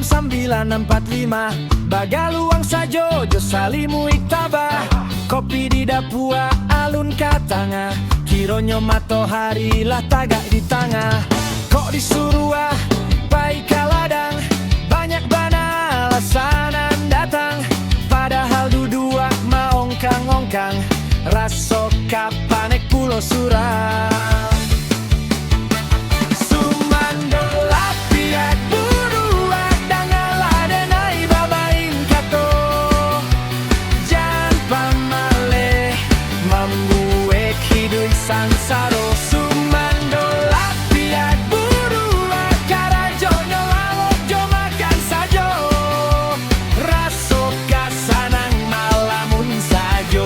9.45 Bagaluang sajo jo salimu iktaba Kopi di dapua alun katanga Kironyo matahari lah tagak di tengah Kok disuruh pai kaladang Banyak bana alasanan datang Padahal dudua maongkang-ongkang Raso kapanek pulau surah Sansaro sumando lapiat buru akara jonyo lalok jo makan sajo raso kasanang malamun sajo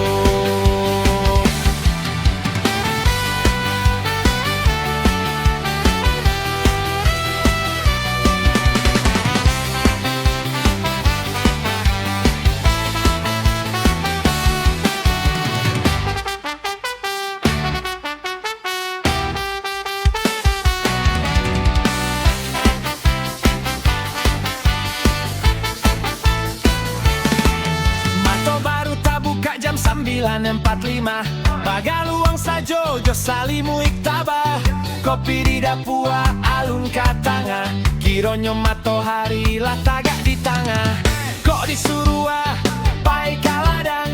jam 9.45 Bagaluang sajo jo salimu iktaba Kopi di dapua alun katanga Kironyo matahari lah tagak di tengah Kok disuruh pai kaladang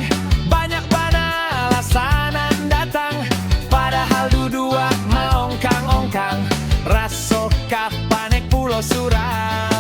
Banyak bana alasanan datang Padahal dudua maongkang-ongkang Raso kapanek pulau surah